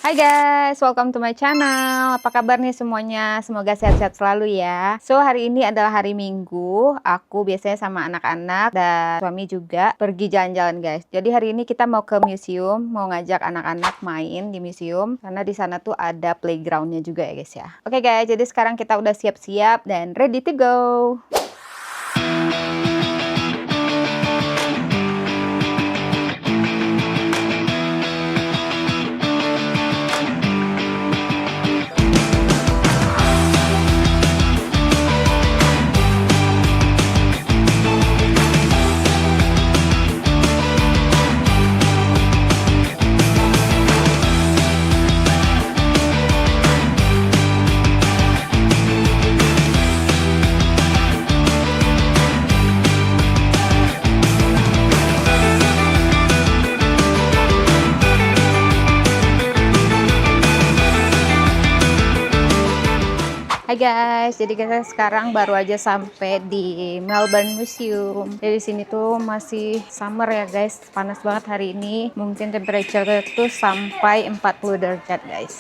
Hai guys, welcome to my channel. Apa kabar nih semuanya? Semoga sehat-sehat selalu ya. So, hari ini adalah hari Minggu. Aku biasanya sama anak-anak dan suami juga pergi jalan-jalan guys. Jadi hari ini kita mau ke museum, mau ngajak anak-anak main di museum karena di sana tuh ada playgroundnya juga ya guys ya. Oke guys, jadi sekarang kita udah siap-siap dan ready to go. Hai guys, jadi kita sekarang baru aja sampai di Melbourne Museum. Jadi sini tuh masih summer ya guys, panas banget hari ini. Mungkin temperature tuh sampai 40 derajat guys.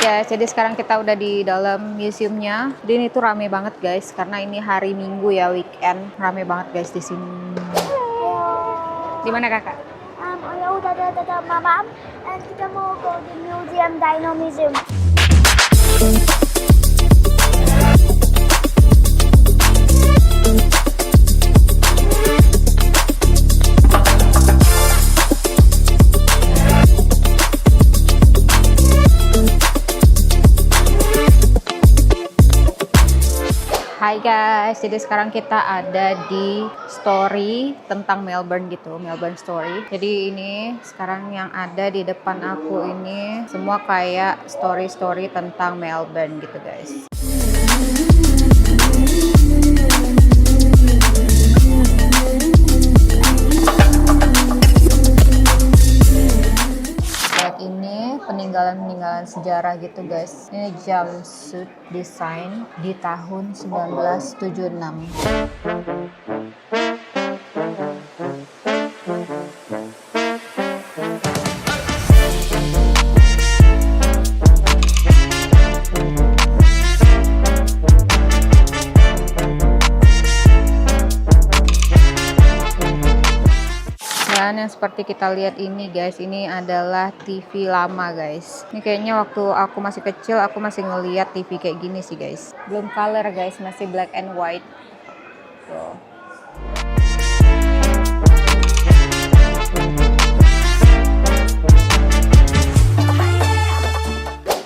Guys, jadi sekarang kita udah di dalam museumnya. Jadi ini tuh rame banget guys, karena ini hari Minggu ya, weekend. Rame banget guys di sini. Di mana kakak? Ya udah mamam, dan kita mau ke di museum Dino Museum. Hai guys, jadi sekarang kita ada di story tentang Melbourne gitu, Melbourne Story. Jadi ini sekarang yang ada di depan aku ini semua kayak story-story tentang Melbourne gitu guys. Ini peninggalan-peninggalan sejarah gitu guys. Ini jumpsuit desain di tahun 1976. Dan yang seperti kita lihat ini guys, ini adalah TV lama guys. Ini kayaknya waktu aku masih kecil, aku masih ngeliat TV kayak gini sih guys. Belum color guys, masih black and white. Tuh.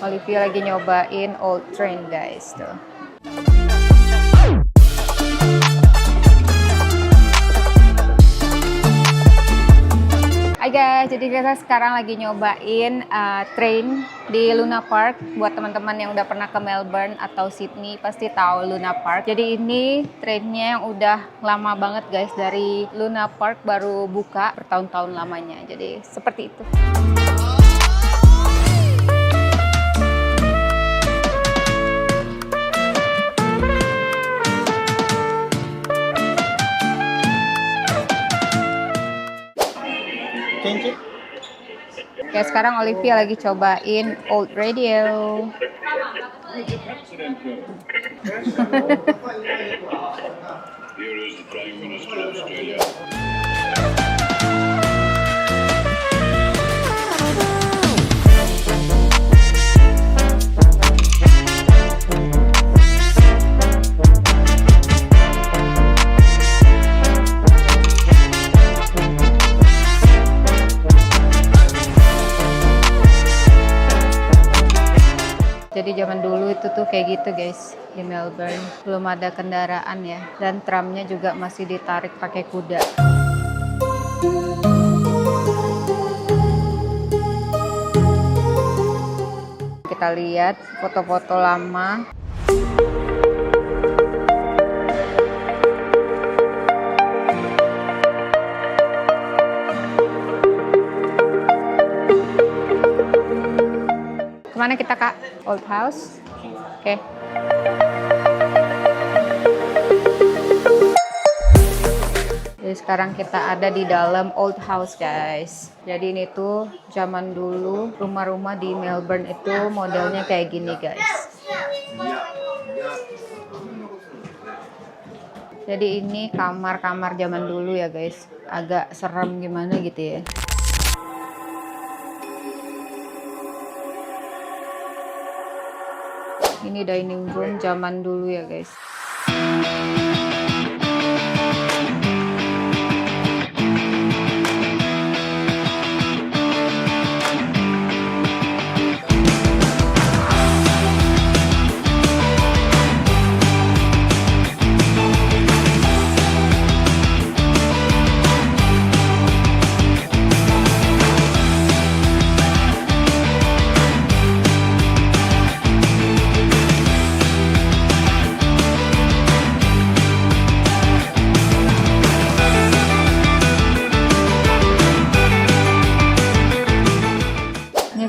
Olivia lagi nyobain old train guys tuh. Hai guys, jadi kita sekarang lagi nyobain train di Luna Park. Buat teman-teman yang udah pernah ke Melbourne atau Sydney pasti tahu Luna Park. Jadi ini trainnya yang udah lama banget guys, dari Luna Park baru buka bertahun-tahun lamanya. Jadi seperti itu. Oke, sekarang Olivia lagi cobain old radio. Jadi zaman dulu itu tuh kayak gitu guys di Melbourne. Belum ada kendaraan ya. Dan tramnya juga masih ditarik pakai kuda. Kita lihat foto-foto lama. mana kita, Kak? Old House? Oke. Jadi sekarang kita ada di dalam Old House, guys. Jadi ini tuh zaman dulu rumah-rumah di Melbourne itu modelnya kayak gini, guys. Jadi ini kamar-kamar zaman dulu ya, guys. Agak serem gimana gitu ya. Ini dining room zaman dulu ya, guys.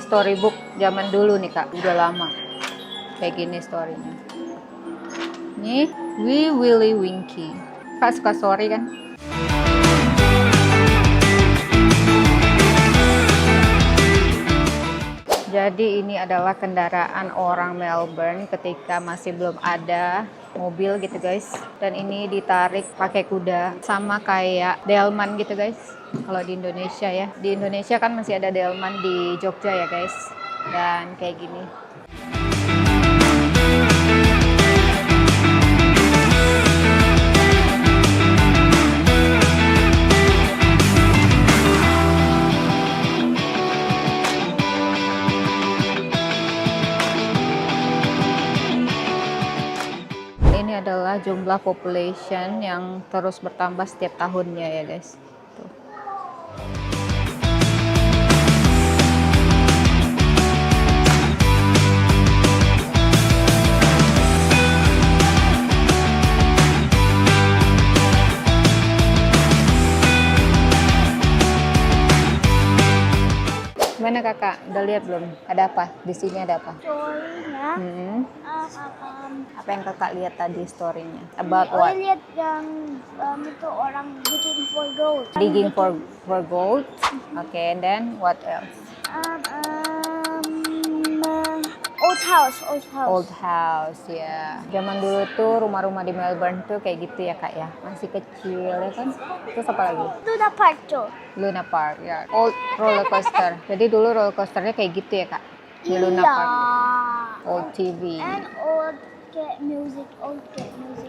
Storybook zaman dulu nih, Kak, udah lama kayak gini storynya. Nih Wee Willie Winky. Kak suka story kan? Jadi ini adalah kendaraan orang Melbourne ketika masih belum ada mobil gitu, guys. Dan ini ditarik pakai kuda, sama kayak delman gitu, guys. Kalau di Indonesia ya, di Indonesia kan masih ada delman di Jogja ya, guys. Dan kayak gini. Ini adalah jumlah population yang terus bertambah setiap tahunnya ya, guys. Tuh. Gimana, Kakak? Udah lihat belum? Ada apa? Di sini ada apa? Story-nya. Apa yang Kakak lihat tadi story-nya? About what? Lihat yang itu orang digging for gold. Digging for gold. Okay, and then what else? Old house. Old house, ya. Zaman dulu tuh rumah-rumah di Melbourne tuh kayak gitu ya, Kak ya. Masih kecil ya kan. Terus apa lagi? Luna Park tuh. Luna Park, ya. Old roller coaster. Jadi dulu roller coasternya kayak gitu ya, Kak. Di Luna Park. Old TV. And old cat music.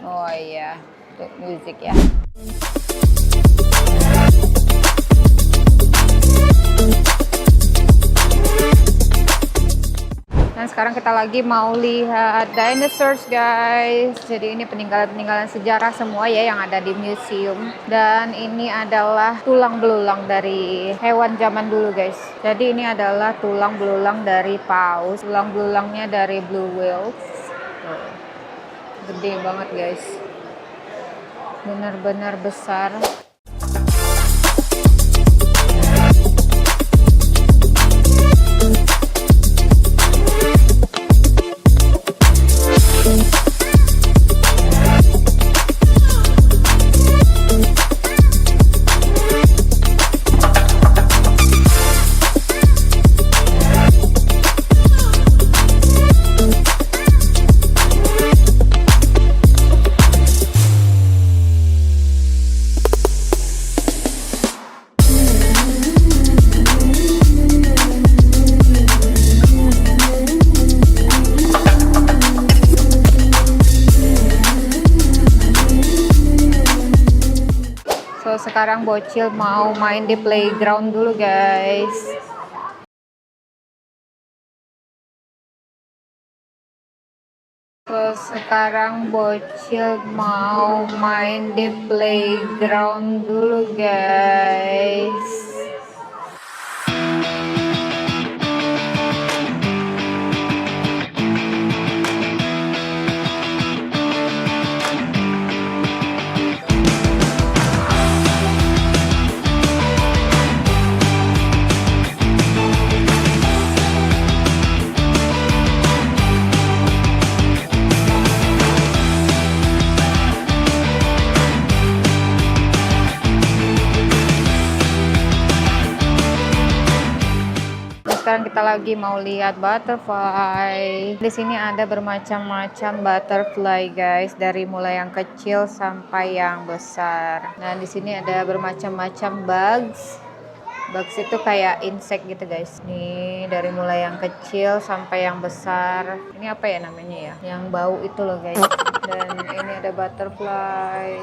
Oh iya, tuh music ya. Dan sekarang kita lagi mau lihat dinosaurs, guys. Jadi ini peninggalan-peninggalan sejarah semua ya yang ada di museum. Dan ini adalah tulang belulang dari hewan zaman dulu, guys. Jadi ini adalah tulang belulang dari paus. Tulang belulangnya dari blue whales. Tuh. Gede banget, guys. Benar-benar besar. So sekarang bocil mau main di playground dulu, guys. So sekarang bocil mau main di playground dulu, guys. sekarang kita lagi mau lihat butterfly. Di sini ada bermacam-macam butterfly guys, dari mulai yang kecil sampai yang besar. Nah di sini ada bermacam-macam bugs. Bugs itu kayak insect gitu guys. Nih dari mulai yang kecil sampai yang besar. Ini apa ya namanya ya? Yang bau itu loh guys. Dan ini ada butterfly.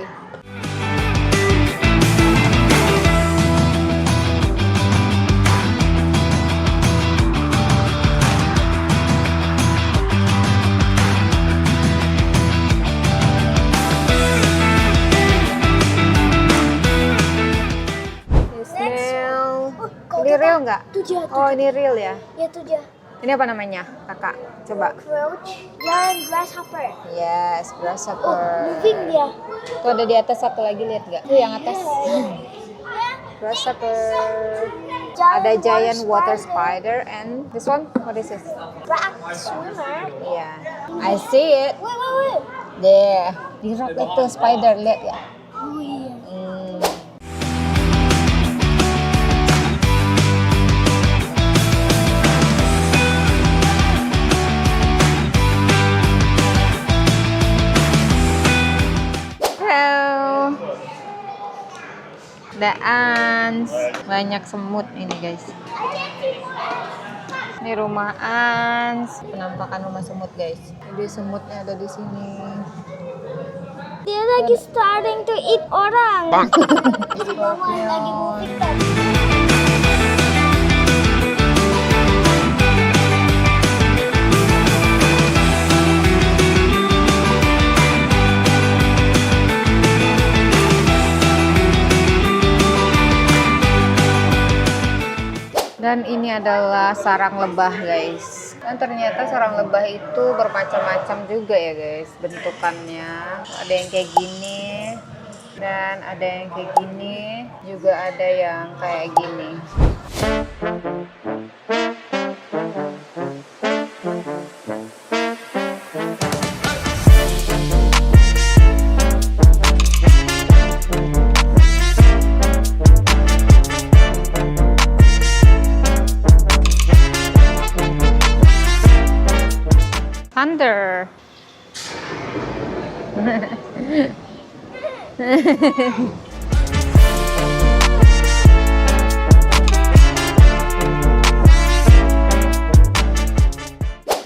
Ini real nggak? Itu dia. Oh ini real ya? Ya itu dia. Ini apa namanya kakak? Coba. Cockroach dan grasshopper. Yes, Oh, grasshopper. moving dia. Tuh ada di atas satu lagi, lihat nggak? Tuh yang atas. Grasshopper. Ada giant water spider and this one, what is this? Black swimmer. Yeah, I see it. Wait. There. Di rock itu spider, lihat ya. Oh iya. Hello. The ants. Banyak semut ini guys. Ini rumah ants. Penampakan rumah semut guys. Jadi semutnya ada di sini. Dia lagi starting to eat orang. Si mama lagi moving kan. Dan ini adalah sarang lebah guys. Dan ternyata sarang lebah itu bermacam-macam juga ya guys bentukannya. Ada yang kayak gini dan ada yang kayak gini, juga ada yang kayak gini. Thunder.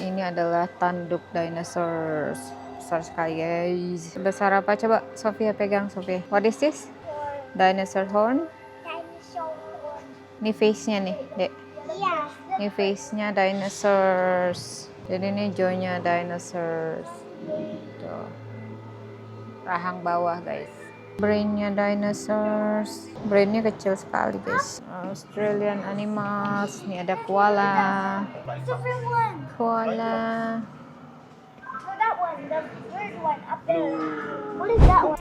Ini adalah tanduk dinosaurs. Besar sekali guys. Sebesar apa coba Sofia pegang Sofia. What is this? Dinosaur horn. Dinosaur horn. Ini face-nya nih, Dek. Iya. Ini face-nya dinosaurs. Jadi ini jaw-nya dinosaurs. Tuh. Rahang bawah guys. Brain-nya dinosaurs. Brain-nya kecil sekali guys. Australian animals. Ini ada koala. Different one. Koala. No, that one. The third one up there. What is that one?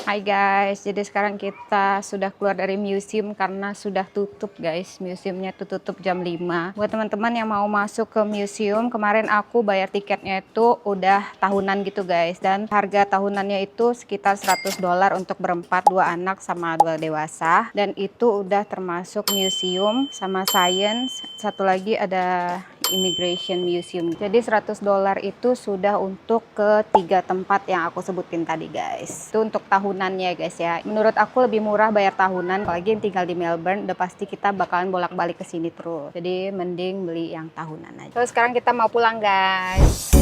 Hai guys, jadi sekarang kita sudah keluar dari museum karena sudah tutup guys. Museumnya tuh tutup jam 5. Buat teman-teman yang mau masuk ke museum, kemarin aku bayar tiketnya itu udah tahunan gitu guys. Dan harga tahunannya itu sekitar $100 untuk berempat, 2 anak sama 2 dewasa. Dan itu udah termasuk museum sama science. Satu lagi ada immigration museum. Jadi $100 itu sudah untuk ke 3 tempat yang aku sebutin tadi guys. Itu untuk tahunannya guys ya. Menurut aku lebih murah bayar tahunan, apalagi yang tinggal di Melbourne udah pasti kita bakalan bolak-balik ke sini terus. Jadi mending beli yang tahunan aja. Terus sekarang kita mau pulang guys.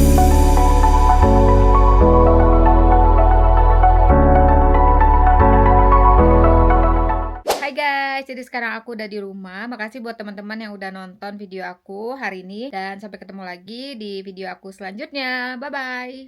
Hai guys, jadi sekarang aku udah di rumah. Makasih buat teman-teman yang udah nonton video aku hari ini. Dan sampai ketemu lagi di video aku selanjutnya. Bye-bye.